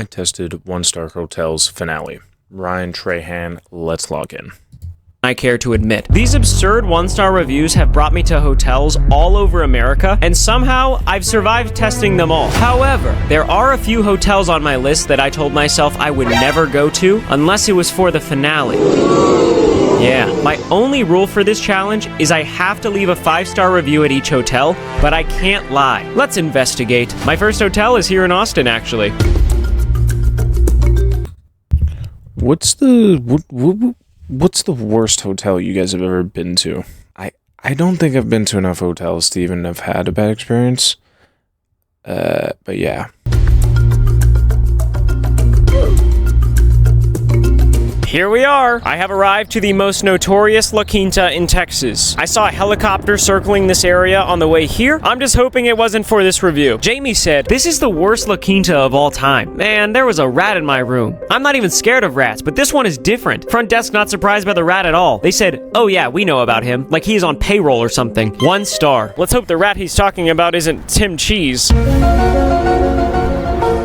Tested One-Star Hotels finale. Ryan Trahan, let's log in. I care to admit. These absurd one-star reviews have brought me to hotels all over America, and somehow I've survived testing them all. However, there are a few hotels on my list that I told myself I would never go to unless it was for the finale. Yeah, my only rule for this challenge is I have to leave a 5-star review at each hotel, but I can't lie. Let's investigate. My first hotel is here in Austin, actually. What's the worst hotel you guys have ever been to? I don't think I've been to enough hotels to even have had a bad experience. But yeah. Here we are. I have arrived to the most notorious La Quinta in Texas. I saw a helicopter circling this area on the way here. I'm just hoping it wasn't for this review. Jamie said, "This is the worst La Quinta of all time. Man, there was a rat in my room. I'm not even scared of rats, but this one is different. Front desk not surprised by the rat at all. They said, oh yeah, we know about him. Like he's on payroll or something. 1 star. Let's hope the rat he's talking about isn't Tim Cheese.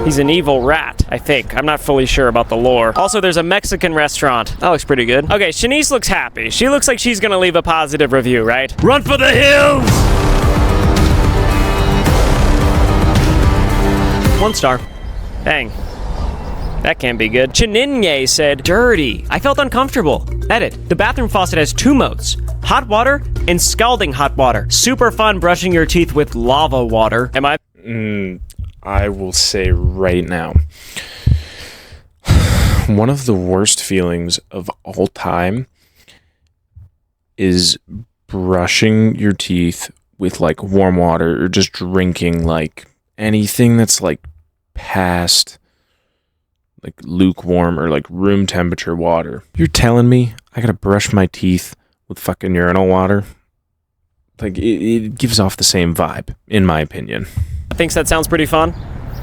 He's an evil rat, I think. I'm not fully sure about the lore. Also, there's a Mexican restaurant. That looks pretty good. Okay, Shanice looks happy. She looks like she's gonna leave a positive review, right? Run for the hills! 1 star. Dang. That can't be good. Chininye said, dirty. I felt uncomfortable. Edit. The bathroom faucet has 2 modes. Hot water and scalding hot water. Super fun brushing your teeth with lava water. Am I? I will say right now, one of the worst feelings of all time is brushing your teeth with like warm water or just drinking like anything that's like past like lukewarm or like room temperature water. You're telling me I gotta brush my teeth with fucking urinal water? Like it gives off the same vibe, in my opinion. Thinks that sounds pretty fun.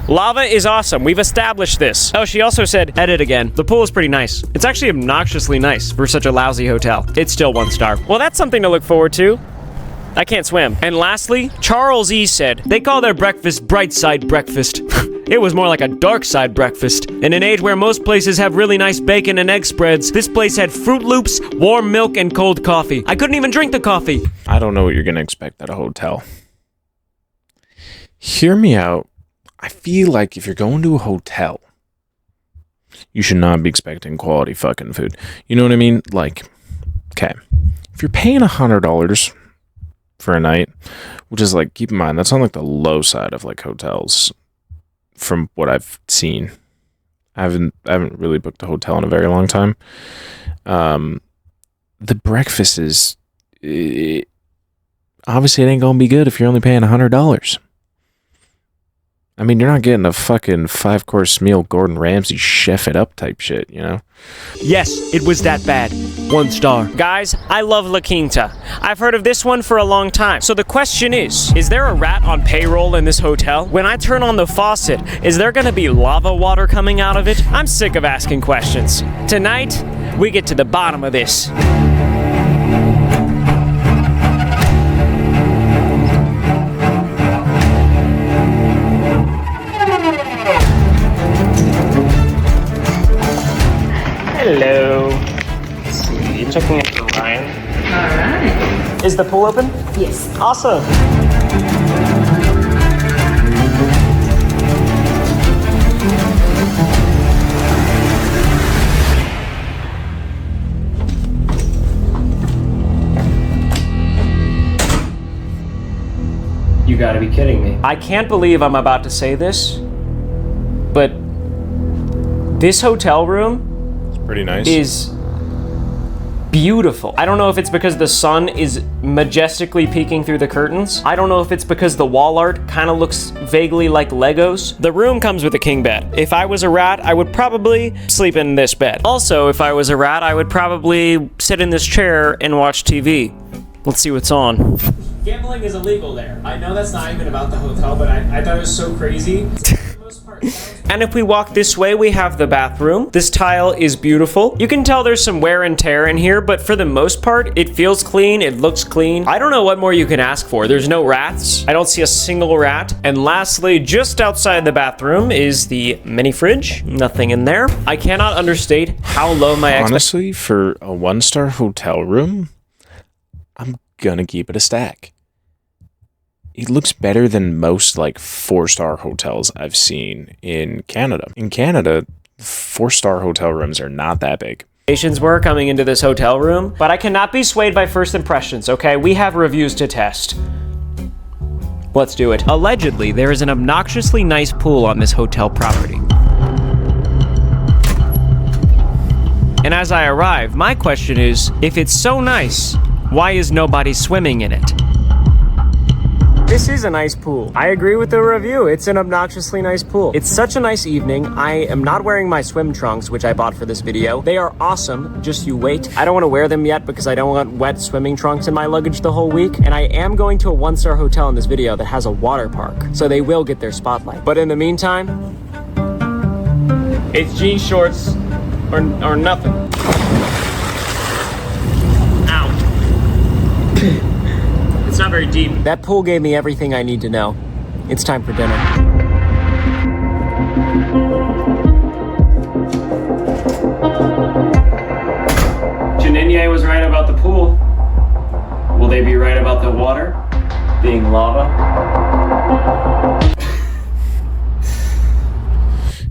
Lava is awesome. We've established this. Oh, she also said, edit again. The pool is pretty nice. It's actually obnoxiously nice for such a lousy hotel. It's still 1 star. Well, that's something to look forward to. I can't swim. And lastly, Charles E. said, they call their breakfast bright side breakfast. It was more like a dark side breakfast. In an age where most places have really nice bacon and egg spreads, this place had Fruit Loops, warm milk, and cold coffee. I couldn't even drink the coffee. I don't know what you're gonna expect at a hotel. Hear me out. I feel like if you're going to a hotel, you should not be expecting quality fucking food. You know what I mean? Like, okay, if you're paying $100 for a night, which is like, keep in mind, that's on like the low side of like hotels from what I've seen. I haven't really booked a hotel in a very long time. The breakfast is, obviously it ain't gonna be good if you're only paying $100. I mean, you're not getting a fucking 5-course meal, Gordon Ramsay chef it up type shit, you know? Yes, it was that bad. 1 star. Guys, I love La Quinta. I've heard of this one for a long time. So the question is there a rat on payroll in this hotel? When I turn on the faucet, is there gonna be lava water coming out of it? I'm sick of asking questions. Tonight, we get to the bottom of this. Hello. Let's see, checking in for Ryan. All right. Is the pool open? Yes. Awesome. You gotta be kidding me. I can't believe I'm about to say this, but this hotel room Pretty nice. is beautiful. I don't know if it's because the sun is majestically peeking through the curtains. I don't know if it's because the wall art kind of looks vaguely like Legos. The room comes with a king bed. If I was a rat, I would probably sleep in this bed. Also, if I was a rat, I would probably sit in this chair and watch TV. Let's see what's on. Gambling is illegal there. I know that's not even about the hotel, but I thought it was so crazy. For the most part, And if we walk this way, we have the bathroom. This tile is beautiful. You can tell there's some wear and tear in here, but for the most part, it feels clean, it looks clean. I don't know what more you can ask for. There's no rats. I don't see a single rat. And lastly, just outside the bathroom is the mini fridge. Nothing in there. I cannot understate how low my expectations. Honestly, for a 1-star hotel room, I'm gonna keep it a stack. It looks better than most like 4-star hotels I've seen in Canada. In Canada, 4-star hotel rooms are not that big. Were coming into this hotel room, but I cannot be swayed by first impressions, okay? We have reviews to test. Let's do it. Allegedly, there is an obnoxiously nice pool on this hotel property. And as I arrive, my question is, if it's so nice, why is nobody swimming in it? This is a nice pool. I agree with the review. It's an obnoxiously nice pool. It's such a nice evening. I am not wearing my swim trunks, which I bought for this video. They are awesome. Just you wait. I don't want to wear them yet because I don't want wet swimming trunks in my luggage the whole week. And I am going to a 1-star hotel in this video that has a water park. So they will get their spotlight. But in the meantime, it's jean shorts or nothing. Ow. It's not very deep. That pool gave me everything I need to know. It's time for dinner. Janinier was right about the pool. Will they be right about the water being lava?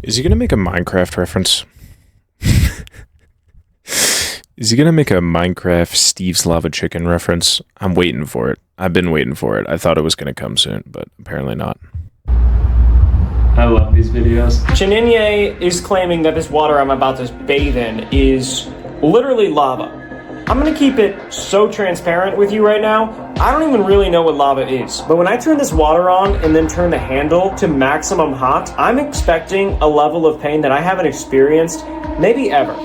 Is he gonna make a Minecraft reference? Is he gonna make a Minecraft Steve's Lava Chicken reference? I'm waiting for it. I've been waiting for it. I thought it was gonna come soon, but apparently not. I love these videos. Janinier is claiming that this water I'm about to bathe in is literally lava. I'm gonna keep it so transparent with you right now. I don't even really know what lava is. But when I turn this water on and then turn the handle to maximum hot, I'm expecting a level of pain that I haven't experienced maybe ever.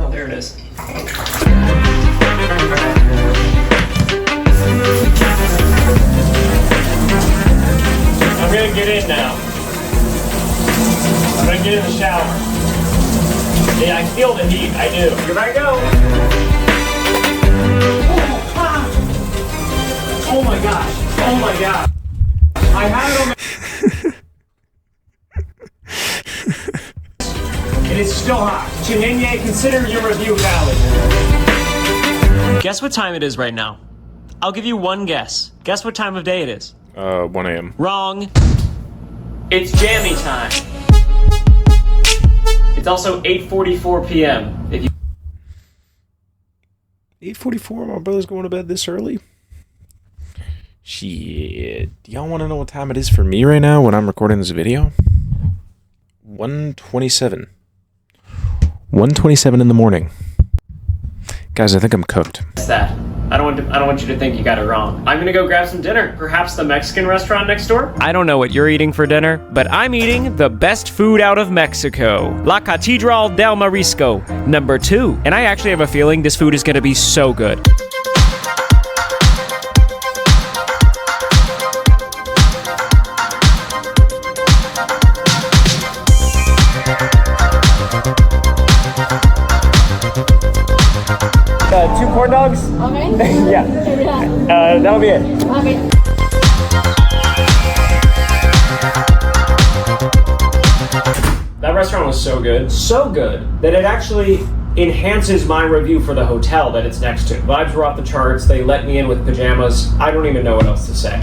Oh, there it is. I'm gonna get in now. I'm gonna get in the shower. Yeah, I feel the heat. I do. Here I go. Oh my gosh. Oh my god. I have it on my... It is still hot. Janinier, consider your review valid. Guess what time it is right now? I'll give you one guess. Guess what time of day it is? 1 a.m. Wrong. It's jammy time. It's also 8:44 p.m. If you 8:44. My brother's going to bed this early. Shit. Do y'all want to know what time it is for me right now when I'm recording this video? 1:27. 1:27 in the morning. Guys, I think I'm cooked. What's that? I don't want you to think you got it wrong. I'm gonna go grab some dinner. Perhaps the Mexican restaurant next door? I don't know what you're eating for dinner, but I'm eating the best food out of Mexico. La Catedral del Marisco, number 2. And I actually have a feeling this food is gonna be so good. Two corn dogs? Okay. Yeah. That'll be it. Okay. That restaurant was so good that it actually enhances my review for the hotel that it's next to. Vibes were off the charts. They let me in with pajamas. I don't even know what else to say.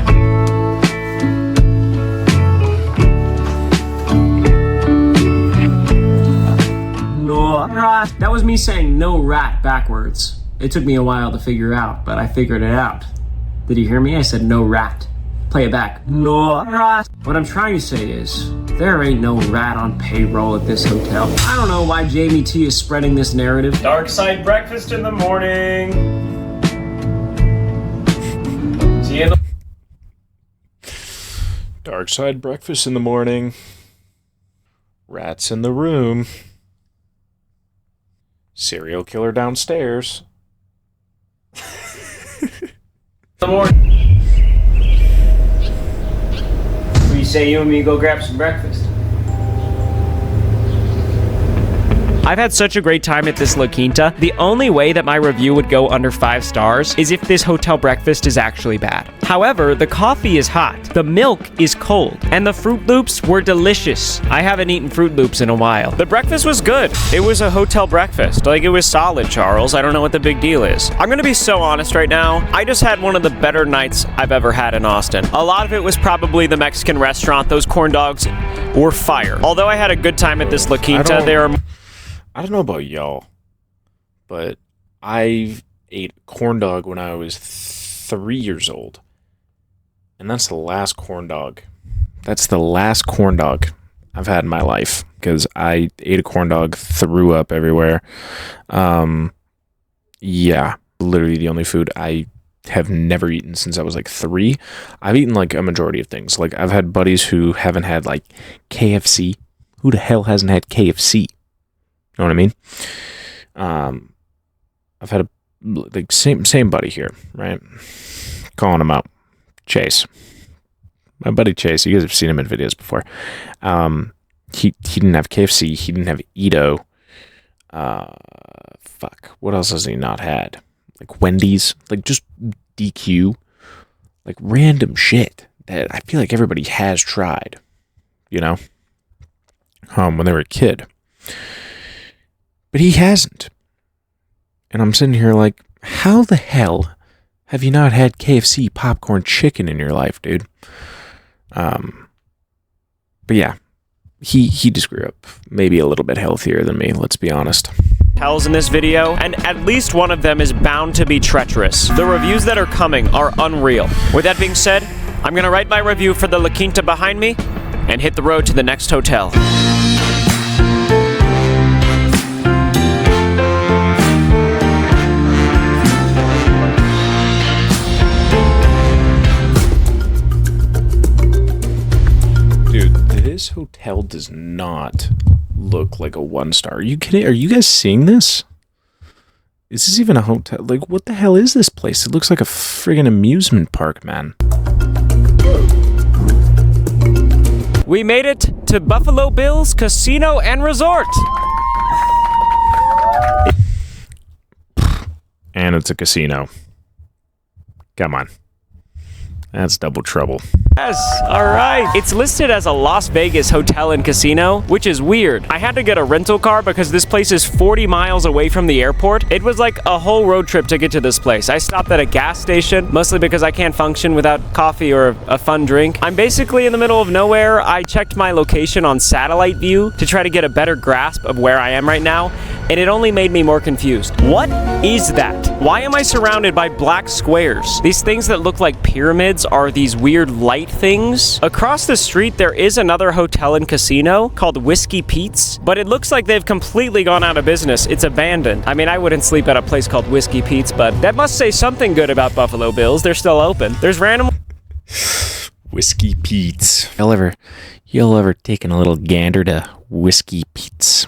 No rat. That was me saying no rat backwards. It took me a while to figure out, but I figured it out. Did you hear me? I said no rat. Play it back. No rat. What I'm trying to say is, there ain't no rat on payroll at this hotel. I don't know why Jamie T is spreading this narrative. Dark side breakfast in the morning. See you in the... Dark side breakfast in the morning. Rats in the room. Serial killer downstairs. morning. say you and me go grab some breakfast? I've had such a great time at this La Quinta. The only way that my review would go under 5 stars is if this hotel breakfast is actually bad. However, the coffee is hot, the milk is cold, and the Fruit Loops were delicious. I haven't eaten Fruit Loops in a while. The breakfast was good. It was a hotel breakfast. Like, it was solid, Charles. I don't know what the big deal is. I'm gonna be so honest right now. I just had one of the better nights I've ever had in Austin. A lot of it was probably the Mexican restaurant. Those corn dogs were fire. Although I had a good time at this La Quinta, I don't know about y'all, but I ate corn dog when I was 3 years old. And that's the last corn dog. That's the last corn dog I've had in my life, because I ate a corn dog, threw up everywhere. Yeah, literally the only food I have never eaten since I was like 3. I've eaten like a majority of things. Like, I've had buddies who haven't had like KFC. Who the hell hasn't had KFC? Know what I mean? I've had a like same buddy here, right? Calling him out, Chase, my buddy Chase. You guys have seen him in videos before. He didn't have KFC. He didn't have Edo. What else has he not had? Like Wendy's, like just DQ, like random shit that I feel like everybody has tried, you know, when they were a kid. But he hasn't. And I'm sitting here like, how the hell have you not had KFC popcorn chicken in your life, dude? But yeah, he just grew up maybe a little bit healthier than me, let's be honest. Hotels in this video, and at least one of them is bound to be treacherous. The reviews that are coming are unreal. With that being said, I'm gonna write my review for the La Quinta behind me and hit the road to the next hotel. This hotel does not look like a 1-star. Are you kidding? Are you guys seeing this? Is this even a hotel? Like, what the hell is this place? It looks like a friggin' amusement park, man. We made it to Buffalo Bills Casino and Resort. And it's a casino. Come on. That's double trouble. Yes, all right. It's listed as a Las Vegas hotel and casino, which is weird. I had to get a rental car because this place is 40 miles away from the airport. It was like a whole road trip to get to this place. I stopped at a gas station, mostly because I can't function without coffee or a fun drink. I'm basically in the middle of nowhere. I checked my location on satellite view to try to get a better grasp of where I am right now, and it only made me more confused. What is that? Why am I surrounded by black squares? These things that look like pyramids are these weird light things. Across the street, there is another hotel and casino called Whiskey Pete's, but it looks like they've completely gone out of business. It's abandoned. I mean, I wouldn't sleep at a place called Whiskey Pete's, but that must say something good about Buffalo Bills. They're still open. There's random... Whiskey Pete's. Y'all ever taken a little gander to Whiskey Pete's?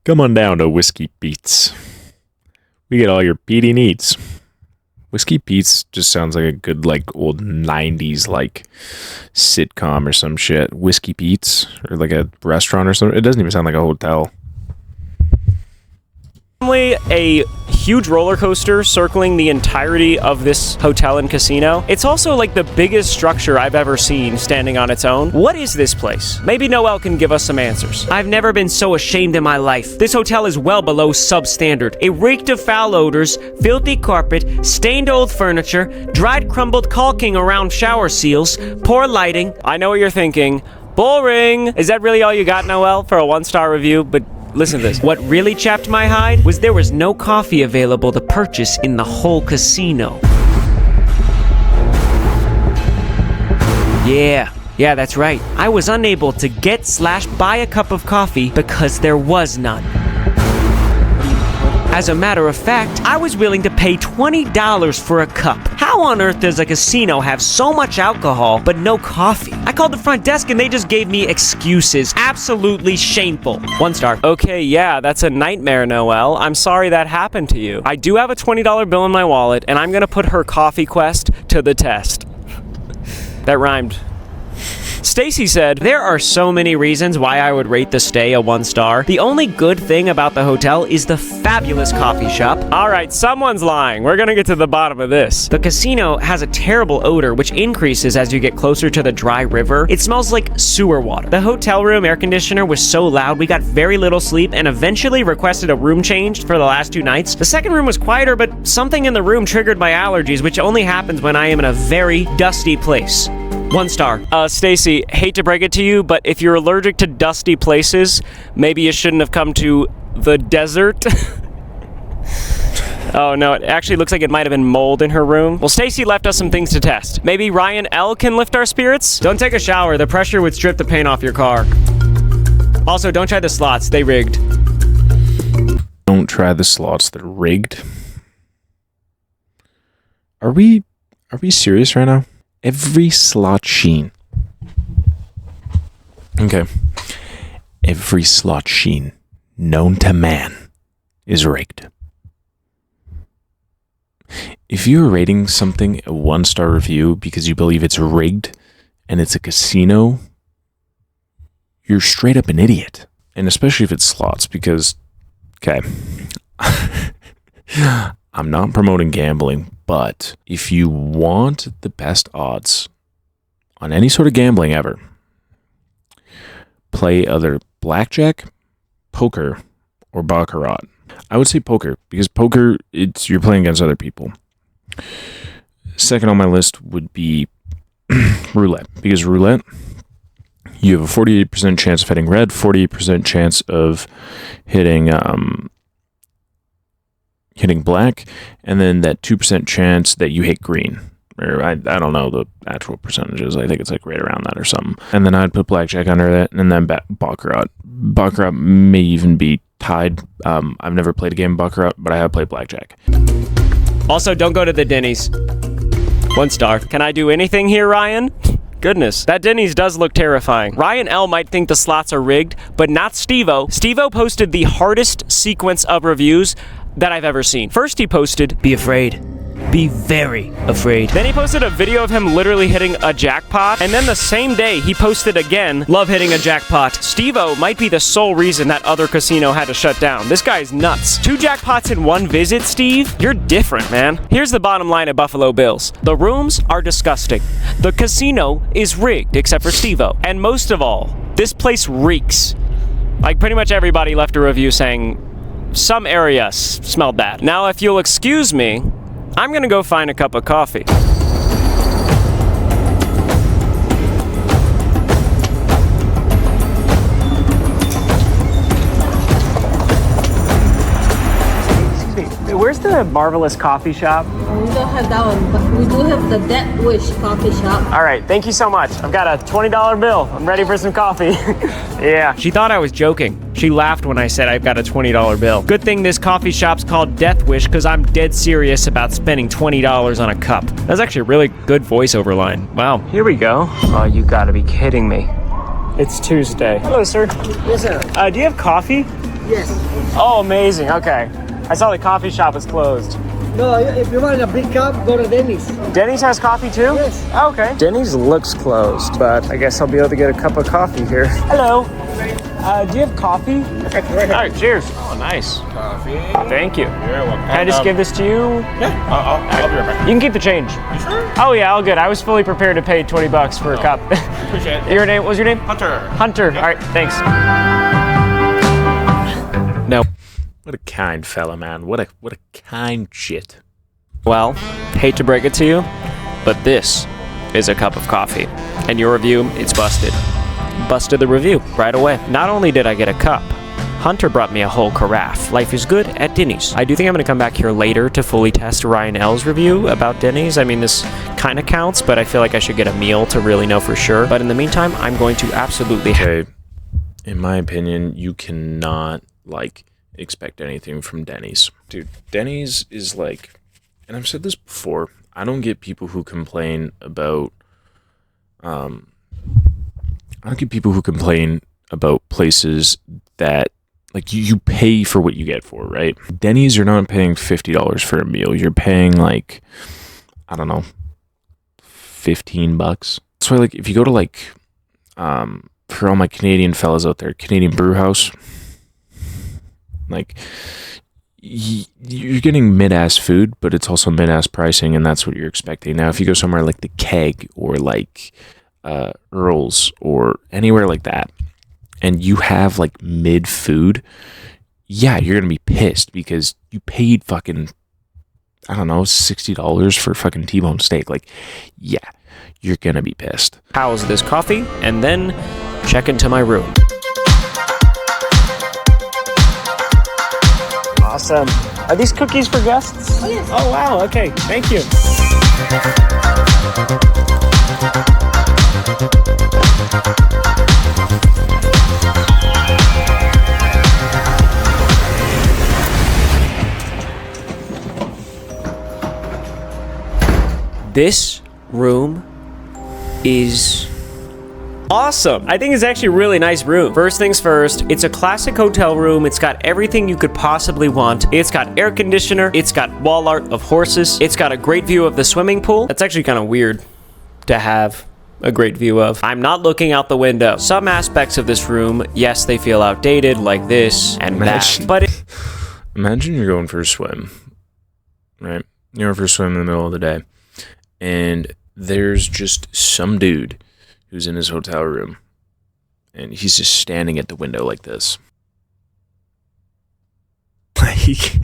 Come on down to Whiskey Pete's. We get all your Petey needs. Whiskey Pete's just sounds like a good, like, old 90s, like, sitcom or some shit. Whiskey Pete's, or like a restaurant or something. It doesn't even sound like a hotel. A huge roller coaster circling the entirety of this hotel and casino. It's also like the biggest structure I've ever seen standing on its own. What is this place? Maybe Noel can give us some answers. I've never been so ashamed in my life. This hotel is well below substandard. It reeked of foul odors, filthy carpet, stained old furniture, dried crumbled caulking around shower seals, poor lighting. I know what you're thinking. Boring. Is that really all you got, Noel, for a 1-star review? But listen to this. What really chapped my hide was there was no coffee available to purchase in the whole casino. Yeah, that's right. I was unable to get/buy a cup of coffee because there was none. As a matter of fact, I was willing to pay $20 for a cup. How on earth does a casino have so much alcohol but no coffee? I called the front desk and they just gave me excuses. Absolutely shameful. 1 star. Okay, yeah, that's a nightmare, Noel. I'm sorry that happened to you. I do have a $20 bill in my wallet, and I'm gonna put her coffee quest to the test. That rhymed. Stacy said, there are so many reasons why I would rate the stay a 1 star. The only good thing about the hotel is the fabulous coffee shop. All right, someone's lying. We're gonna get to the bottom of this. The casino has a terrible odor, which increases as you get closer to the dry river. It smells like sewer water. The hotel room air conditioner was so loud, we got very little sleep and eventually requested a room change for the last 2 nights. The second room was quieter, but something in the room triggered my allergies, which only happens when I am in a very dusty place. 1 star. Stacy, hate to break it to you, but if you're allergic to dusty places, maybe you shouldn't have come to the desert. Oh no, it actually looks like it might have been mold in her room. Well, Stacy left us some things to test. Maybe Ryan L can lift our spirits? Don't take a shower, the pressure would strip the paint off your car. Also, don't try the slots, they rigged. Don't try the slots, they're rigged. Are we serious right now? Every slot sheen. Okay. Every slot sheen known to man is rigged. If you're rating something a 1-star review because you believe it's rigged and it's a casino, you're straight up an idiot. And especially if it's slots, because, okay, I'm not promoting gambling, but if you want the best odds on any sort of gambling ever, play either blackjack, poker, or baccarat. I would say poker, because poker, you're playing against other people. Second on my list would be roulette, because roulette, you have a 48% chance of hitting red, 48% chance of hitting black, and then that 2% chance that you hit green. Or I don't know the actual percentages. I think it's like right around that or something. And then I'd put blackjack under that, and then baccarat. Baccarat may even be tied. I've never played a game of baccarat, but I have played blackjack. Also, don't go to the Denny's. 1 star. Can I do anything here, Ryan? Goodness, that Denny's does look terrifying. Ryan L might think the slots are rigged, but not Steve-O. Steve-O posted the hardest sequence of reviews that I've ever seen. First he posted, be afraid. Be very afraid. Then he posted a video of him literally hitting a jackpot, and then the same day he posted again, love hitting a jackpot. Steve-O might be the sole reason that other casino had to shut down. This guy's nuts. 2 jackpots in 1 visit, Steve? You're different, man. Here's the bottom line at Buffalo Bills. The rooms are disgusting. The casino is rigged, except for Steve-O. And most of all, this place reeks. Like, pretty much everybody left a review saying some area smelled bad. Now, if you'll excuse me, I'm gonna go find a cup of coffee. Where's the Marvelous Coffee Shop? We don't have that one, but we do have the Death Wish coffee shop. All right, thank you so much. I've got a $20 bill. I'm ready for some coffee. Yeah. She thought I was joking. She laughed when I said I've got a $20 bill. Good thing this coffee shop's called Death Wish, because I'm dead serious about spending $20 on a cup. That's actually a really good voiceover line. Wow. Here we go. Oh, you gotta be kidding me. It's Tuesday. Hello, sir. Yes, sir. Do you have coffee? Yes. Oh, amazing. Okay. I saw the coffee shop was closed. No, if you want a big cup, go to Denny's. Denny's has coffee too? Yes. Oh, okay. Denny's looks closed, but I guess I'll be able to get a cup of coffee here. Hello. Do you have coffee? All right, cheers. Oh, nice. Coffee. Thank you. You're welcome. Can I just give this to you? Yeah, I'll be right back. You can keep the change. You sure? Oh yeah, all good. I was fully prepared to pay $20 for a cup. Appreciate it. Your name? What was your name? Hunter. Hunter. All right, thanks. No. What a kind fella, man. What a kind shit. Well, hate to break it to you, but this is a cup of coffee. And your review, it's busted. Busted the review right away. Not only did I get a cup, Hunter brought me a whole carafe. Life is good at Denny's. I do think I'm going to come back here later to fully test Ryan L's review about Denny's. I mean, this kind of counts, but I feel like I should get a meal to really know for sure. But in the meantime, I'm going to absolutely... Okay, in my opinion, you cannot, expect anything from Denny's. Dude, Denny's is and I've said this before, I don't get people who complain about, I don't get people who complain about places that, you pay for what you get for, right? Denny's, you're not paying $50 for a meal. You're paying, I don't know, $15. That's why, if you go to, For all my Canadian fellas out there, Canadian Brew House, like, you're getting mid-ass food, but it's also mid-ass pricing, and that's what you're expecting. Now, if you go somewhere like the Keg or like Earl's or anywhere like that, and you have like mid-food, yeah, you're gonna be pissed because you paid fucking, I don't know, $60 for fucking T-bone steak. Like, yeah, you're gonna be pissed. How's this coffee? And then check into my room. Awesome. Are these cookies for guests? Oh, yes. Oh, wow. Okay. Thank you. This room is awesome. I think it's actually a really nice room. First things first, it's a classic hotel room. It's got everything you could possibly want. It's got air conditioner. It's got wall art of horses. It's got a great view of the swimming pool. That's actually kind of weird to have a great view of. I'm not looking out the window. Some aspects of this room, yes, they feel outdated, like this and that. But imagine you're going for a swim, right? You're going for a swim in the middle of the day, and there's just some dude who's in his hotel room, and he's just standing at the window like this. Like,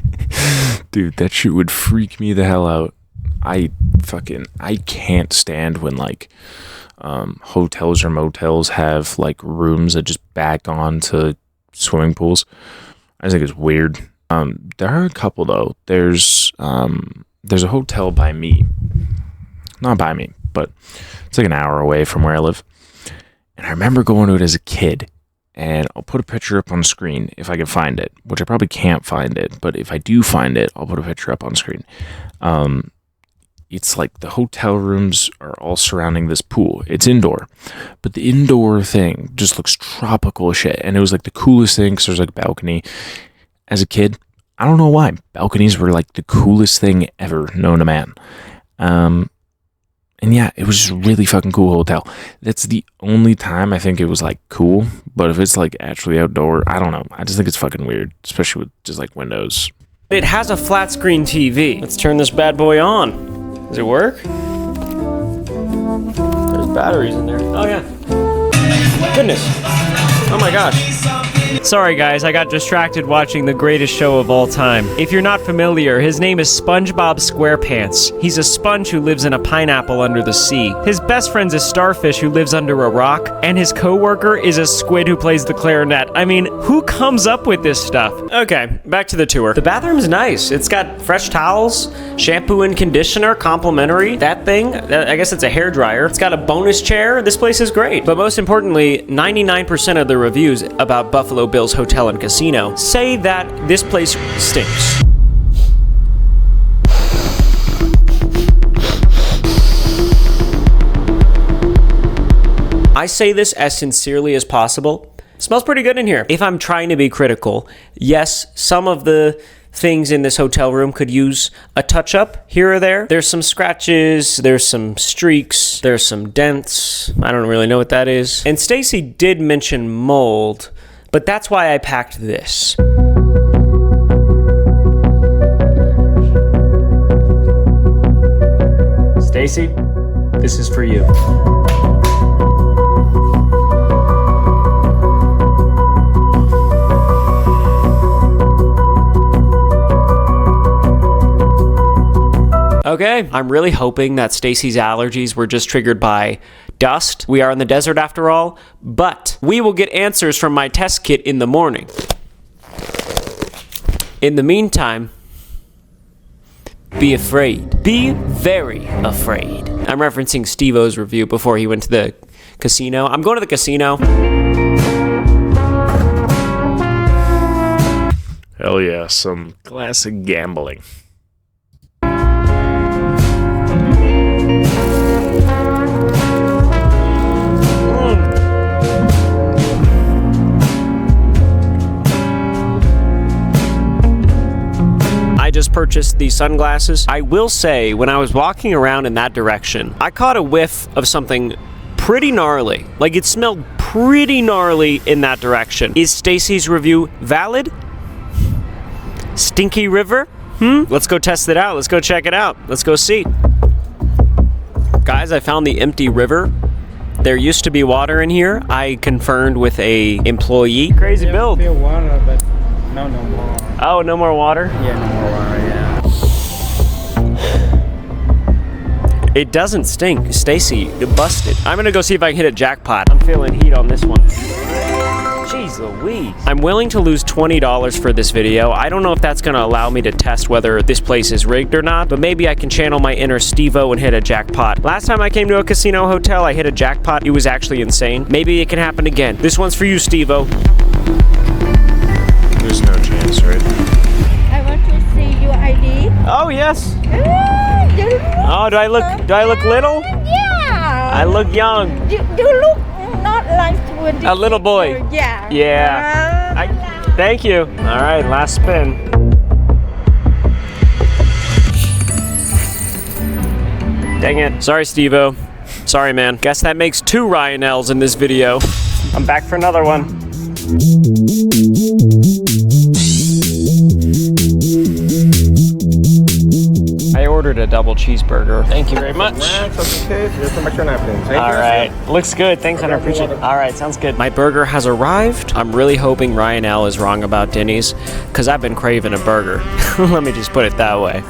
dude, that shit would freak me the hell out. I can't stand when, like, hotels or motels have, like, rooms that just back onto swimming pools. I just think it's weird. There are a couple, though. There's a hotel by me. Not by me, but it's like an hour away from where I live. And I remember going to it as a kid, and I'll put a picture up on screen if I can find it, which I probably can't find it, but if I do find it, I'll put a picture up on screen. It's like the hotel rooms are all surrounding this pool. It's indoor, but the indoor thing just looks tropical as shit. And it was like the coolest thing because there's like a balcony. As a kid, I don't know why, balconies were like the coolest thing ever known to man. And yeah, it was just a really fucking cool hotel. That's the only time I think it was like cool. But if it's like actually outdoor, I don't know. I just think it's fucking weird, especially with just like windows. it has a flat screen TV. Let's turn this bad boy on. Does it work? There's batteries in there. Oh yeah. Goodness. Oh my gosh. Sorry guys, I got distracted watching the greatest show of all time. If you're not familiar, his name is SpongeBob SquarePants. He's a sponge who lives in a pineapple under the sea. His best friend's a starfish who lives under a rock, and his co-worker is a squid who plays the clarinet. I mean, who comes up with this stuff? Okay, back to the tour. The bathroom's nice. It's got fresh towels, shampoo and conditioner, complimentary. That thing, I guess it's a hairdryer. It's got a bonus chair. This place is great. But most importantly, 99% of the reviews about Buffalo Bill's Hotel and Casino say that this place stinks. I say this as sincerely as possible. It smells pretty good in here. If I'm trying to be critical, yes, some of the things in this hotel room could use a touch-up here or there. There's some scratches, there's some streaks, there's some dents. I don't really know what that is. And Stacy did mention mold, but that's why I packed this. Stacy, this is for you. Okay, I'm really hoping that Stacy's allergies were just triggered by dust. We are in the desert after all, but we will get answers from my test kit in the morning. In the meantime, be afraid. Be very afraid. I'm referencing Steve-O's review before he went to the casino. I'm going to the casino. Hell yeah, some classic gambling. Just purchased these sunglasses. I will say, when I was walking around in that direction, I caught a whiff of something pretty gnarly. Like, it smelled pretty gnarly in that direction. Is Stacy's review valid? Stinky River? Let's go test it out. Let's go check it out. Let's go see. Guys, I found the empty river. There used to be water in here. I confirmed with a employee. Crazy build. Feel water, but no more. Oh, no more water? Yeah, no more water, yeah. It doesn't stink. Stacy, busted. I'm gonna go see if I can hit a jackpot. I'm feeling heat on this one. Jeez Louise. I'm willing to lose $20 for this video. I don't know if that's gonna allow me to test whether this place is rigged or not, but maybe I can channel my inner Steve-O and hit a jackpot. Last time I came to a casino hotel, I hit a jackpot. It was actually insane. Maybe it can happen again. This one's for you, Steve-O. There's no chance, right? I want to see your ID. Oh, yes. You look Oh, do I look little? Yeah. I look young. You look not like 20. A little boy. Yeah. Yeah. Thank you. All right, last spin. Dang it. Sorry, Steve-O. Sorry, man. Guess that makes 2 Ryan L's in this video. I'm back for another one. I ordered a double cheeseburger. Thank you very much. All right. Looks good. Thanks, I appreciate it. All right, sounds good. My burger has arrived. I'm really hoping Ryan L is wrong about Denny's, because I've been craving a burger. Let me just put it that way.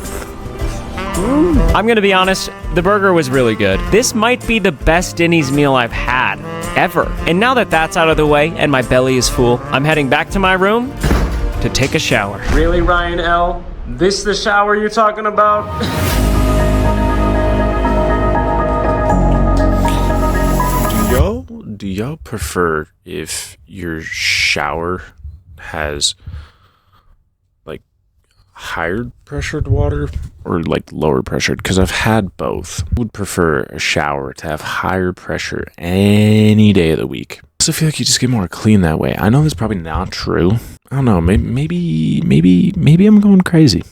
I'm gonna be honest, the burger was really good. This might be the best Denny's meal I've had, ever. And now that that's out of the way and my belly is full, I'm heading back to my room to take a shower. Really, Ryan L? This the shower you're talking about? Do y'all prefer if your shower has like higher pressured water or like lower pressured? Because I've had both. I would prefer a shower to have higher pressure any day of the week. I also feel like you just get more clean that way. I know that's probably not true. I don't know. Maybe I'm going crazy.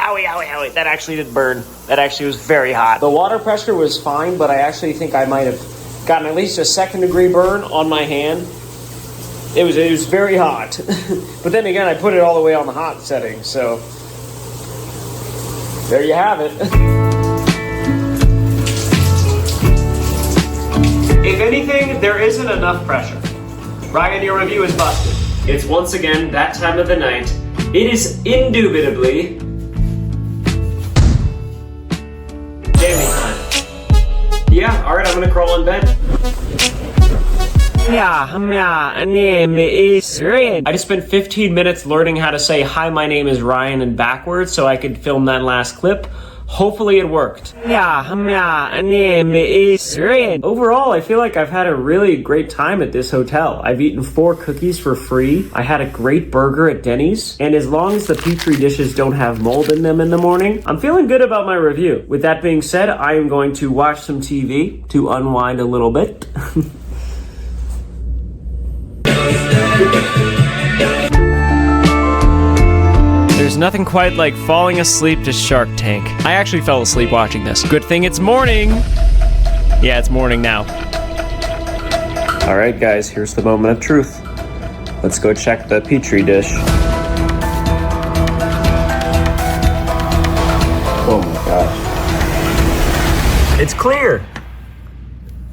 Owie. That actually did burn. That actually was very hot. The water pressure was fine, but I actually think I might have gotten at least a 2nd-degree burn on my hand. It was very hot. But then again, I put it all the way on the hot setting, so there you have it. If anything, there isn't enough pressure. Ryan, your review is busted. It's once again that time of the night. It is indubitably gaming time. Yeah, alright, I'm gonna crawl in bed. Yeah, my name is Ryan. I just spent 15 minutes learning how to say, hi, my name is Ryan, and backwards so I could film that last clip. Hopefully it worked. Yeah, my name is Ryan. Overall, I feel like I've had a really great time at this hotel. I've eaten 4 cookies for free. I had a great burger at Denny's. And as long as the Petri dishes don't have mold in them in the morning, I'm feeling good about my review. With that being said, I am going to watch some TV to unwind a little bit. There's nothing quite like falling asleep to Shark Tank. I actually fell asleep watching this. Good thing it's morning. Yeah, it's morning now. All right, guys, here's the moment of truth. Let's go check the Petri dish. Oh my gosh. It's clear.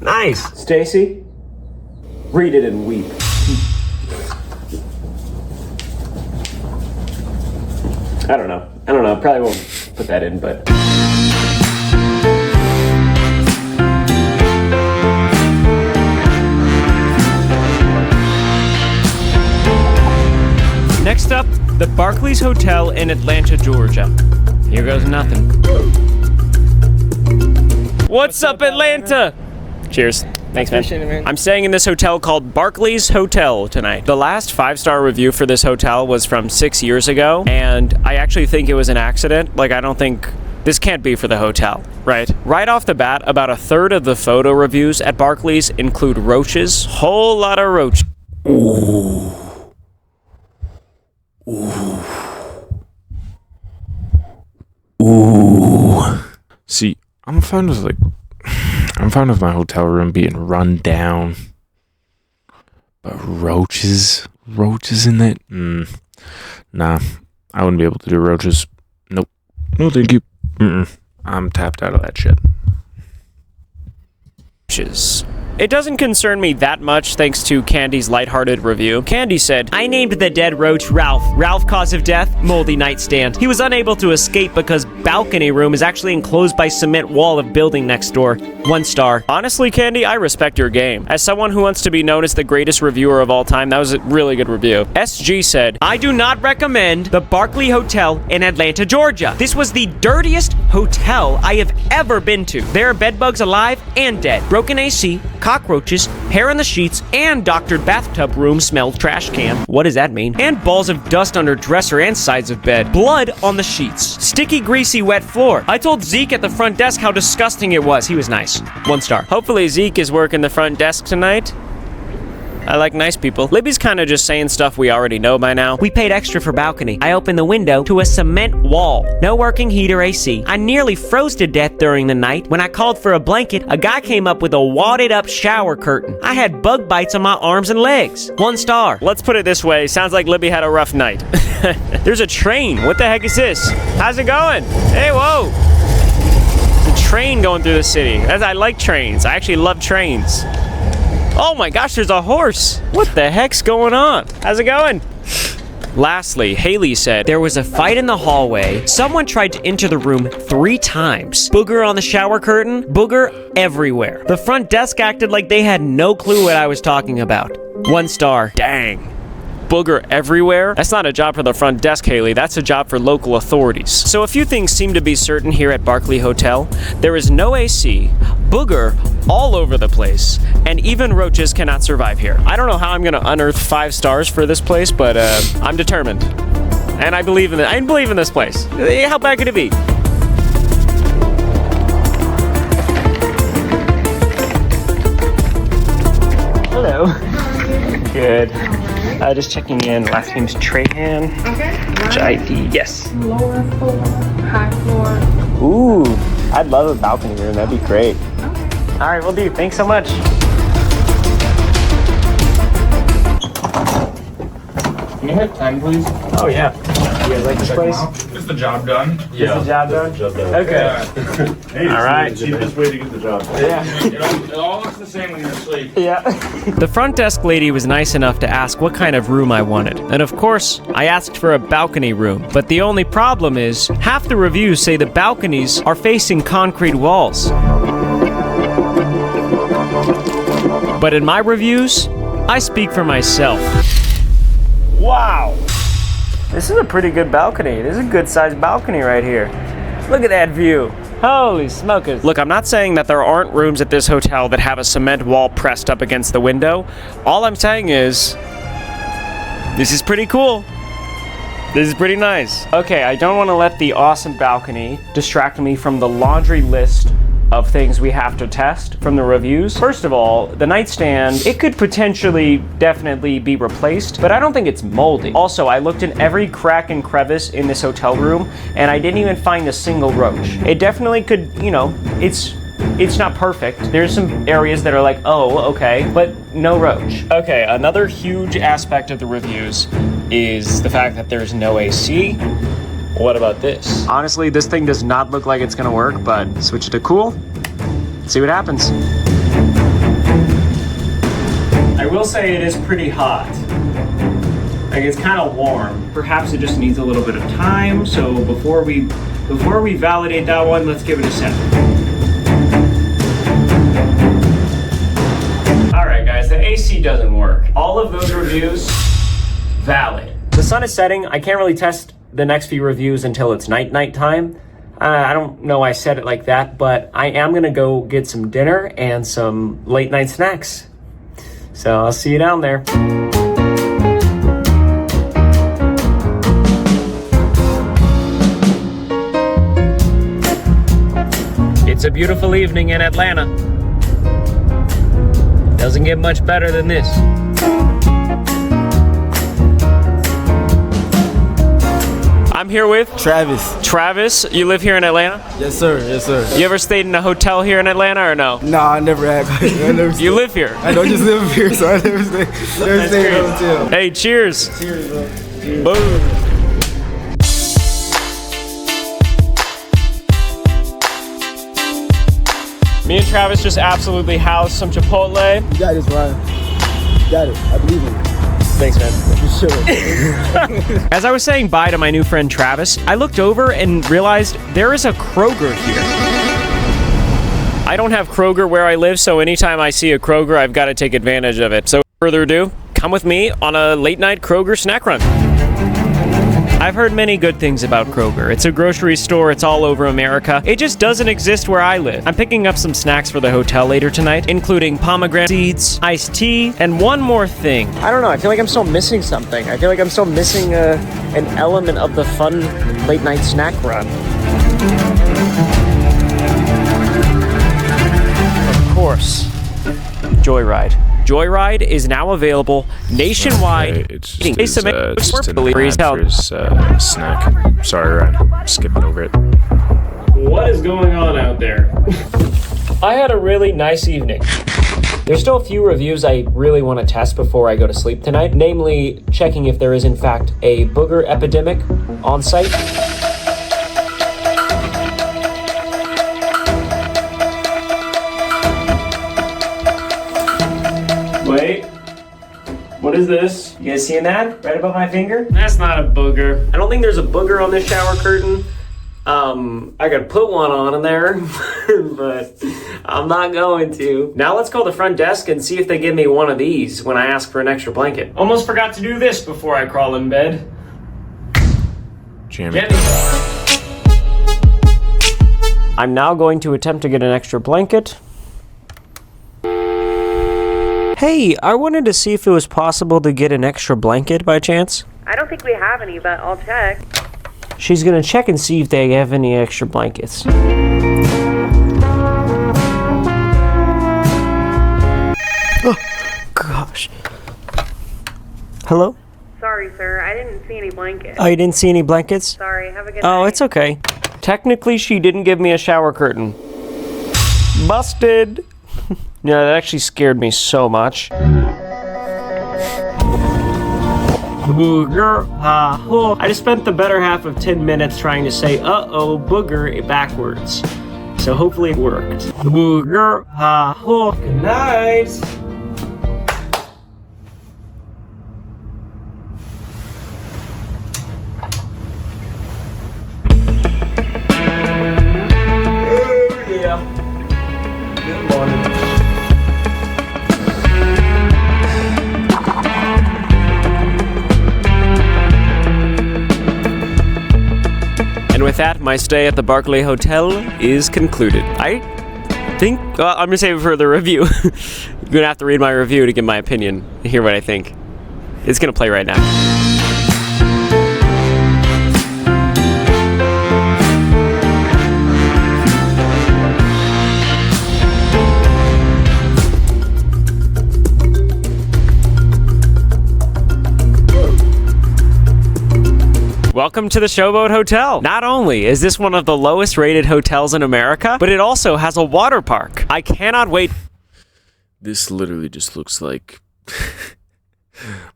Nice. Stacy, read it and weep. I don't know. Probably won't put that in, but. Next up, the Barclays Hotel in Atlanta, Georgia. Here goes nothing. What's up, Atlanta? Cheers. Thanks, man. I'm staying in this hotel called Barclays Hotel tonight. The last 5-star review for this hotel was from 6 years ago, and I actually think it was an accident. Like, I don't think this can't be for the hotel, right? Right off the bat, about 1/3 of the photo reviews at Barclays include roaches. Whole lot of roach. Ooh. See, I'm fine with my hotel room being run down. But roaches in it? Nah, I wouldn't be able to do roaches. Nope. No, thank you. I'm tapped out of that shit. It doesn't concern me that much thanks to Candy's lighthearted review. Candy said, I named the dead roach Ralph. Ralph, cause of death, moldy nightstand. He was unable to escape because balcony room is actually enclosed by cement wall of building next door. 1 star. Honestly, Candy, I respect your game. As someone who wants to be known as the greatest reviewer of all time, that was a really good review. SG said, I do not recommend the Barclay Hotel in Atlanta, Georgia. This was the dirtiest hotel I have ever been to. There are bed bugs alive and dead. Broken AC, cockroaches, hair on the sheets, and doctored bathtub room smelled trash can. What does that mean? And balls of dust under dresser and sides of bed. Blood on the sheets. Sticky, greasy, wet floor. I told Zeke at the front desk how disgusting it was. He was nice. 1 star. Hopefully Zeke is working the front desk tonight. I like nice people. Libby's kind of just saying stuff we already know by now. We paid extra for balcony. I opened the window to a cement wall. No working heat or AC. I nearly froze to death during the night. When I called for a blanket, a guy came up with a wadded up shower curtain. I had bug bites on my arms and legs. 1 star. Let's put it this way. Sounds like Libby had a rough night. There's a train. What the heck is this? How's it going? Hey, whoa. There's a train going through the city. I like trains. I actually love trains. Oh my gosh, there's a horse. What the heck's going on? How's it going? Lastly, Haley said, there was a fight in the hallway. Someone tried to enter the room 3 times. Booger on the shower curtain, booger everywhere. The front desk acted like they had no clue what I was talking about. 1 star. Dang. Booger everywhere? That's not a job for the front desk, Haley. That's a job for local authorities. So a few things seem to be certain here at Barclay Hotel. There is no AC, booger all over the place, and even roaches cannot survive here. I don't know how I'm gonna unearth 5 stars for this place, but I'm determined. And I believe in it. I believe in this place. How bad could it be? Hello. Good. Just checking in. Last name's Trahan. Okay. Which ID? Yes. Lower floor, high floor. Ooh, I'd love a balcony room. That'd be great. Okay. All right, we'll do. Thanks so much. Can you hit 10, please? Oh yeah. You guys like this place? Is the job done? Is the job done? Okay. Hey, All right. cheapest way to get the job done. Yeah. It all looks the same when you're asleep. Yeah. The front desk lady was nice enough to ask what kind of room I wanted. And of course, I asked for a balcony room. But the only problem is, half the reviews say the balconies are facing concrete walls. But in my reviews, I speak for myself. Wow. This is a pretty good balcony. This is a good sized balcony right here. Look at that view. Holy smokers. Look, I'm not saying that there aren't rooms at this hotel that have a cement wall pressed up against the window. All I'm saying is, this is pretty cool. This is pretty nice. Okay, I don't want to let the awesome balcony distract me from the laundry list of things we have to test from the reviews. First of all, the nightstand, it could potentially definitely be replaced, but I don't think it's moldy. Also, I looked in every crack and crevice in this hotel room, and I didn't even find a single roach. It definitely could, you know, it's not perfect. There's some areas that are like, oh, okay, but no roach. Okay, another huge aspect of the reviews is the fact that there's no AC. What about this? Honestly, this thing does not look like it's gonna work, but switch it to cool, see what happens. I will say it is pretty hot. Like, it's kind of warm. Perhaps it just needs a little bit of time, so before we validate that one, let's give it a sec. Alright guys, the AC doesn't work. All of those reviews, valid. The sun is setting, I can't really test the next few reviews until it's night time. I don't know why I said it like that, but I am gonna go get some dinner and some late night snacks. So I'll see you down there. It's a beautiful evening in Atlanta. Doesn't get much better than this. here with Travis. Travis. You live here in Atlanta? Yes, sir. Yes, sir. You ever stayed in a hotel here in Atlanta or no? Nah, I never had. I never You live here. I don't just live here, so I never stay in a hotel. Hey, cheers. Cheers, bro. Boom. Me and Travis just absolutely housed some Chipotle. You got this, Ryan. You got it. I believe in you. Thanks, man. For sure. As I was saying bye to my new friend Travis, I looked over and realized there is a Kroger here. I don't have Kroger where I live, so anytime I see a Kroger, I've got to take advantage of it. So without further ado, come with me on a late night Kroger snack run. I've heard many good things about Kroger. It's a grocery store, it's all over America. It just doesn't exist where I live. I'm picking up some snacks for the hotel later tonight, including pomegranate seeds, iced tea, and one more thing. I don't know, I feel like I'm still missing something. I feel like I'm still missing an element of the fun late night snack run. Of course, Joyride. Joyride is now available nationwide. Okay, it's just an ad for his snack. Sorry, Ryan. Skipping over it. What is going on out there? I had a really nice evening. There's still a few reviews I really want to test before I go to sleep tonight, namely checking if there is in fact a booger epidemic on site. Wait. What is this? You guys seeing that? Right above my finger? That's not a booger. I don't think there's a booger on this shower curtain. I could put one on in there, but I'm not going to. Now let's call the front desk and see if they give me one of these when I ask for an extra blanket. Almost forgot to do this before I crawl in bed. Jimmy. I'm now going to attempt to get an extra blanket. Hey, I wanted to see if it was possible to get an extra blanket by chance. I don't think we have any, but I'll check. She's gonna check and see if they have any extra blankets. Oh, gosh. Hello? Sorry, sir. I didn't see any blankets. Oh, you didn't see any blankets? Sorry. Have a good night. Oh, it's okay. Technically, she didn't give me a shower curtain. Busted! Yeah, that actually scared me so much. Booger, I just spent the better half of 10 minutes trying to say uh-oh, booger backwards. So hopefully it worked. Booger, good night. Oh, yeah. Good morning. And with that, my stay at the Barclay Hotel is concluded. I think, I'm gonna save it for the review. You're gonna have to read my review to get my opinion, hear what I think. It's gonna play right now. Welcome to the Showboat Hotel. Not only is this one of the lowest rated hotels in America, but it also has a water park. I cannot wait. This literally just looks like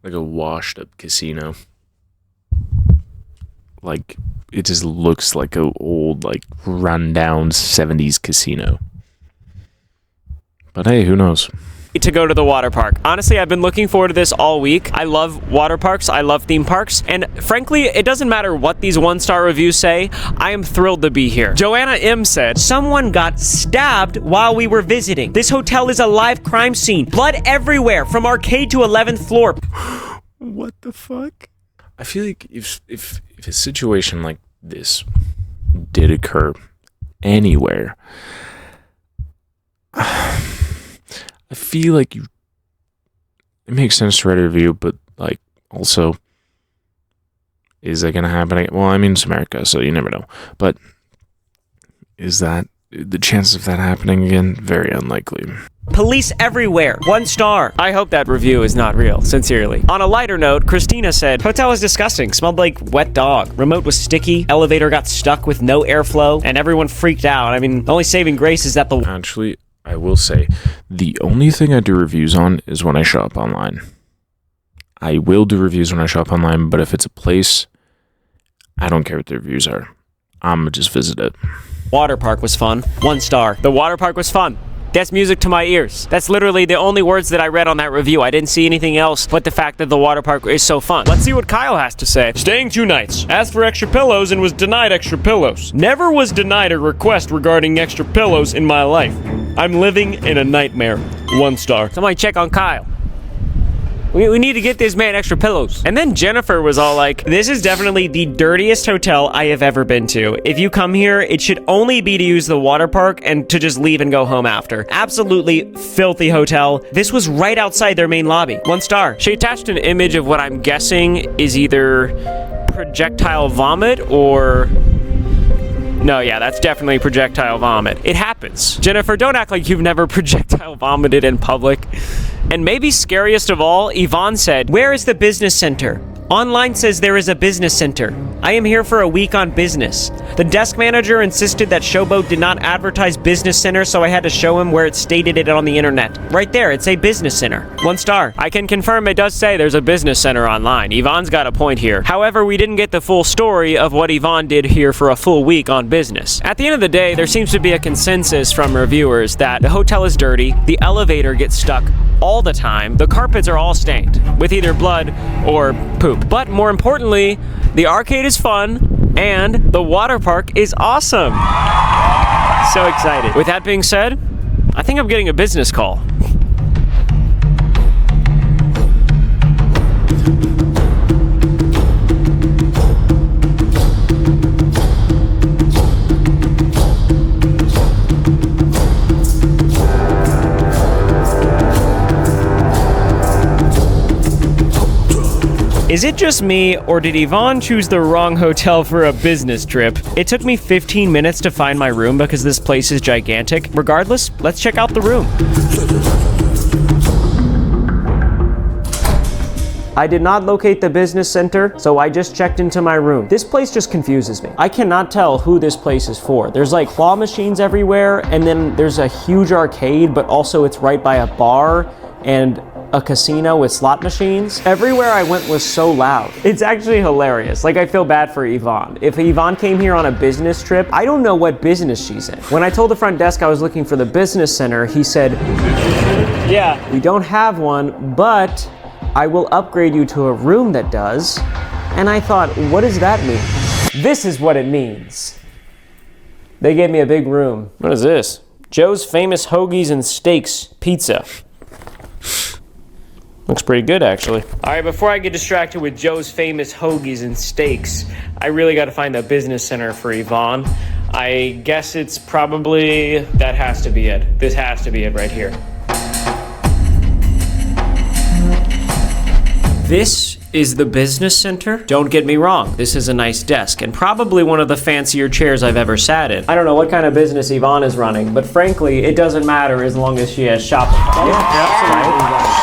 like a washed up casino. Like it just looks like a old like rundown 70s casino. But hey, who knows? To go to the water park. Honestly, I've been looking forward to this all week. I love water parks. I love theme parks. And frankly, it doesn't matter what these one-star reviews say. I am thrilled to be here. Joanna M. said, someone got stabbed while we were visiting. This hotel is a live crime scene. Blood everywhere from arcade to 11th floor. What the fuck? I feel like if a situation like this did occur anywhere, I feel like it makes sense to write a review, but like also, is that gonna happen? Well, I mean, it's America, so you never know. But is that the chances of that happening again? Very unlikely. Police everywhere. 1 star. I hope that review is not real, sincerely. On a lighter note, Christina said, hotel was disgusting. Smelled like wet dog. Remote was sticky. Elevator got stuck with no airflow. And everyone freaked out. I mean, the only saving grace is that the... Actually, I will say, the only thing I do reviews on is when I shop online. I will do reviews when I shop online, but if it's a place, I don't care what the reviews are. I'm gonna just visit it. water park was fun. 1 star. The water park was fun. That's music to my ears. That's literally the only words that I read on that review. I didn't see anything else but the fact that the water park is so fun. Let's see what Kyle has to say. Staying 2 nights. Asked for extra pillows and was denied extra pillows. Never was denied a request regarding extra pillows in my life. I'm living in a nightmare. 1 star. Somebody check on Kyle. We need to get this man extra pillows. And then Jennifer was all like, this is definitely the dirtiest hotel I have ever been to. If you come here, it should only be to use the water park and to just leave and go home after. Absolutely filthy hotel. This was right outside their main lobby. 1 star. She attached an image of what I'm guessing is either projectile vomit or... No, yeah, that's definitely projectile vomit. It happens. Jennifer, don't act like you've never projectile vomited in public. And maybe scariest of all, Yvonne said, where is the business center? Online says there is a business center. I am here for a week on business. The desk manager insisted that Showboat did not advertise business center, so I had to show him where it stated it on the internet. Right there, it's a business center. 1 star. I can confirm it does say there's a business center online. Yvonne's got a point here. However, we didn't get the full story of what Yvonne did here for a full week on business. At the end of the day, there seems to be a consensus from reviewers that the hotel is dirty, the elevator gets stuck all the time, the carpets are all stained with either blood or poop. But more importantly, the arcade is fun and the water park is awesome. So excited. With that being said, I think I'm getting a business call. Is it just me, or did Yvonne choose the wrong hotel for a business trip? It took me 15 minutes to find my room because this place is gigantic. Regardless, let's check out the room. I did not locate the business center, so I just checked into my room. This place just confuses me. I cannot tell who this place is for. There's like claw machines everywhere, and then there's a huge arcade, but also it's right by a bar and a casino with slot machines. Everywhere I went was so loud. It's actually hilarious. Like, I feel bad for Yvonne. If Yvonne came here on a business trip, I don't know what business she's in. When I told the front desk I was looking for the business center, he said, yeah, we don't have one, but I will upgrade you to a room that does. And I thought, what does that mean? This is what it means. They gave me a big room. What is this? Joe's Famous Hoagies and Steaks Pizza. Looks pretty good, actually. All right, before I get distracted with Joe's Famous Hoagies and Steaks, I really got to find the business center for Yvonne. I guess it's probably, that has to be it. This has to be it right here. This is the business center. Don't get me wrong, this is a nice desk and probably one of the fancier chairs I've ever sat in. I don't know what kind of business Yvonne is running, but frankly, it doesn't matter as long as she has Shopify.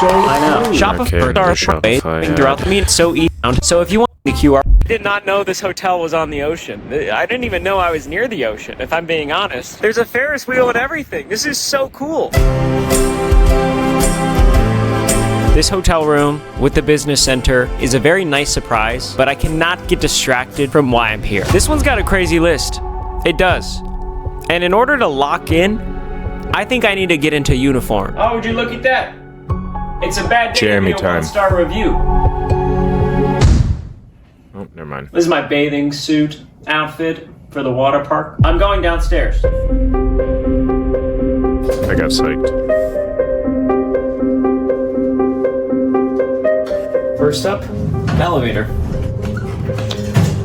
I know. Shopify throughout the meet, so easy. So if you want the QR, I did not know this hotel was on the ocean. I didn't even know I was near the ocean, if I'm being honest. There's a Ferris wheel and everything. This is so cool. This hotel room with the business center is a very nice surprise, but I cannot get distracted from why I'm here. This one's got a crazy list. It does. And in order to lock in, I think I need to get into uniform. Oh, would you look at that? It's a bad day Jeremy to be a time. 1-star review. Oh, never mind. This is my bathing suit outfit for the water park. I'm going downstairs. I got psyched. First up, elevator.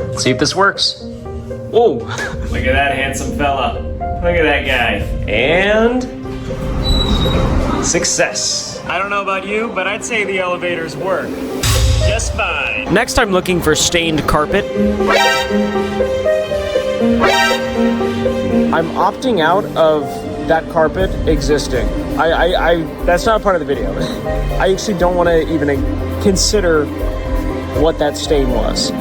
Let's see if this works. Whoa, look at that handsome fella. Look at that guy. And success. I don't know about you, but I'd say the elevators work just fine. Next, I'm looking for stained carpet. I'm opting out of that carpet existing. That's not part of the video. I actually don't want to even consider what that stain was.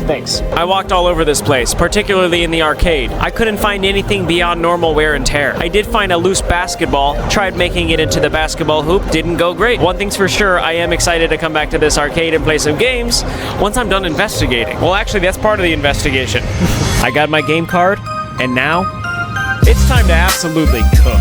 Thanks. I walked all over this place, particularly in the arcade. I couldn't find anything beyond normal wear and tear. I did find a loose basketball, tried making it into the basketball hoop, didn't go great. One thing's for sure, I am excited to come back to this arcade and play some games once I'm done investigating. Well, actually, that's part of the investigation. I got my game card, and now it's time to absolutely cook.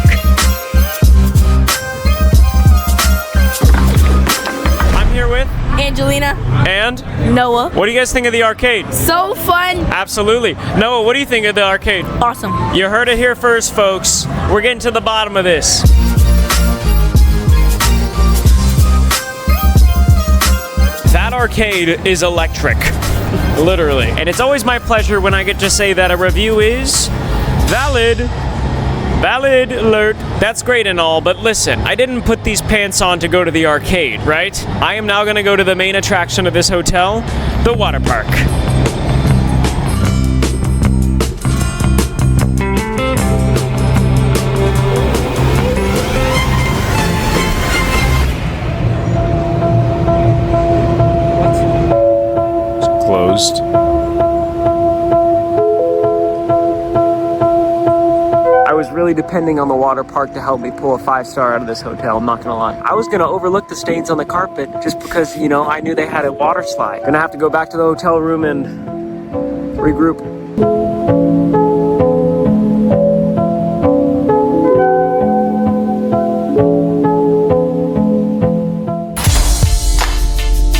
I'm here with Angelina. and Noah. what do you guys think of the arcade? So fun. Absolutely. Noah, what do you think of the arcade? Awesome. You heard it here first, folks. We're getting to the bottom of this. That arcade is electric. Literally. And it's always my pleasure when I get to say that a review is valid. Valid alert. That's great and all, but listen, I didn't put these pants on to go to the arcade, right? I am now gonna go to the main attraction of this hotel, the water park. It's closed. I was really depending on the water park to help me pull a 5-star out of this hotel, I'm not gonna lie. I was gonna overlook the stains on the carpet just because, you know, I knew they had a water slide. Gonna have to go back to the hotel room and regroup.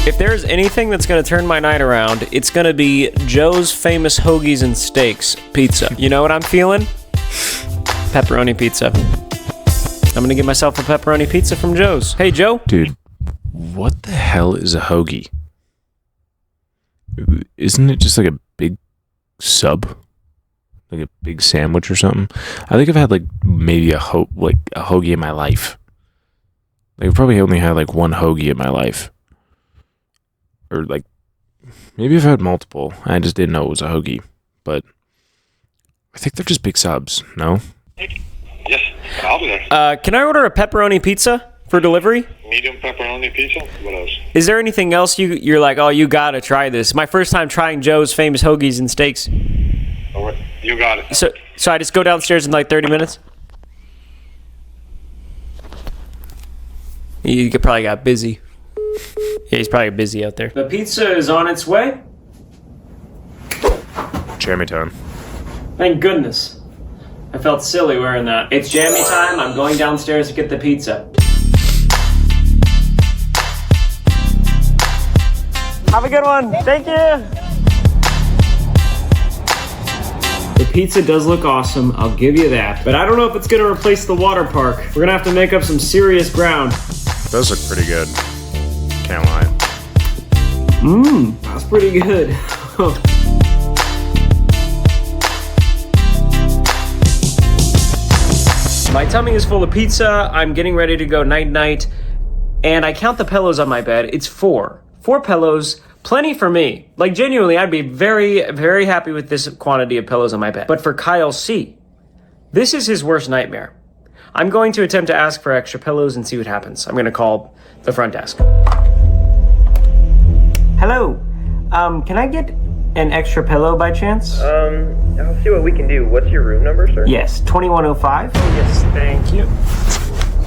If there's anything that's gonna turn my night around, it's gonna be Joe's Famous Hoagies and Steaks pizza. You know what I'm feeling? Pepperoni pizza. I'm gonna get myself a pepperoni pizza from Joe's. Hey, Joe. Dude, what the hell is a hoagie? Isn't it just like a big sub? Like a big sandwich or something? I think I've had like maybe a hoagie in my life. Like, I've probably only had like one hoagie in my life. Or like, maybe I've had multiple. I just didn't know it was a hoagie. But I think they're just big subs, no? Yes, I'll be there. Can I order a pepperoni pizza for delivery? Medium pepperoni pizza. What else? Is there anything else you're like, oh, you gotta try this? My first time trying Joe's Famous Hoagies and Steaks. All right, you got it. So I just go downstairs in like 30 minutes? He probably got busy. Yeah, he's probably busy out there. The pizza is on its way. Jammy time. Thank goodness. I felt silly wearing that. It's jammy time. I'm going downstairs to get the pizza. Have a good one. Thank you. The pizza does look awesome. I'll give you that. But I don't know if it's going to replace the water park. We're going to have to make up some serious ground. It does look pretty good. Can't lie. That's pretty good. My tummy is full of pizza. I'm getting ready to go night-night. And I count the pillows on my bed. It's 4. 4 pillows. Plenty for me. Like, genuinely, I'd be very, very happy with this quantity of pillows on my bed. But for Kyle C., this is his worst nightmare. I'm going to attempt to ask for extra pillows and see what happens. I'm going to call the front desk. Hello. Can I get an extra pillow by chance? I'll see what we can do. What's your room number, sir? Yes, 2105. Yes, thank you.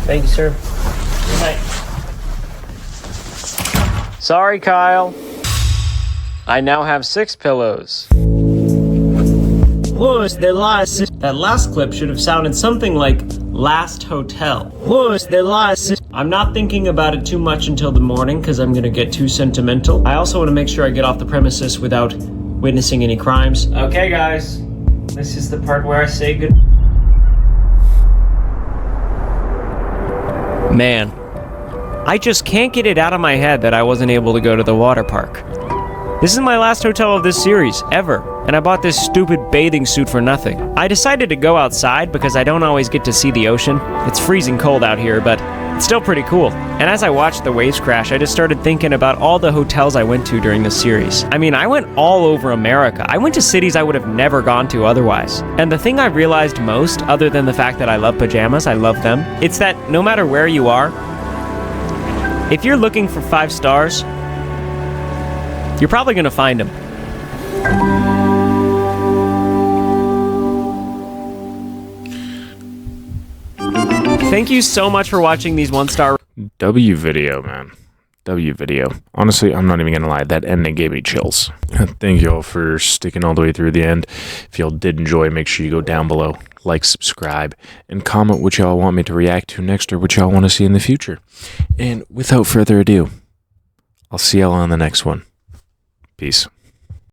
Thank you, sir. Good night. Sorry, Kyle. I now have 6 pillows. Who's the last? That last clip should have sounded something like Last Hotel. Who's the last? I'm not thinking about it too much until the morning because I'm gonna get too sentimental. I also want to make sure I get off the premises without witnessing any crimes. Okay, guys. This is the part where I say good. Man, I just can't get it out of my head that I wasn't able to go to the water park. This is my last hotel of this series, ever, and I bought this stupid bathing suit for nothing. I decided to go outside because I don't always get to see the ocean. It's freezing cold out here, but it's still pretty cool. And as I watched the waves crash, I just started thinking about all the hotels I went to during this series. I mean, I went all over America. I went to cities I would have never gone to otherwise. And the thing I realized most, other than the fact that I love pajamas, I love them, it's that no matter where you are, if you're looking for 5 stars, you're probably gonna find them. Thank you so much for watching these 1-star. W video, man. W video. Honestly, I'm not even gonna lie. That ending gave me chills. Thank y'all for sticking all the way through the end. If y'all did enjoy, make sure you go down below, like, subscribe, and comment what y'all want me to react to next or what y'all want to see in the future. And without further ado, I'll see y'all on the next one. Peace.